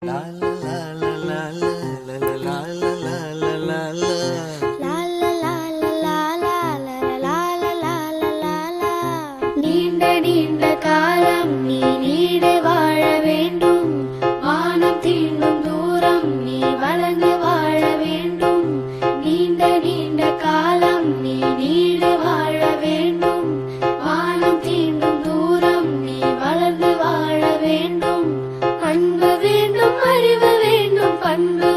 La la la la la la la la la la la la. நீண்ட நீண்ட காலம் நீ நீடு வாழ வேண்டும். வானம் தீண்டும் தூரம் நீ வளர்ந்து வாழ வேண்டும். நீண்ட நீண்ட காலம் நீ நீடு வாழ வேண்டும். வானம் தீண்டும் தூரம் நீ வளர்ந்து வாழ வேண்டும். அன்பு வேண்டும், அறிவு வேண்டும், பண்பு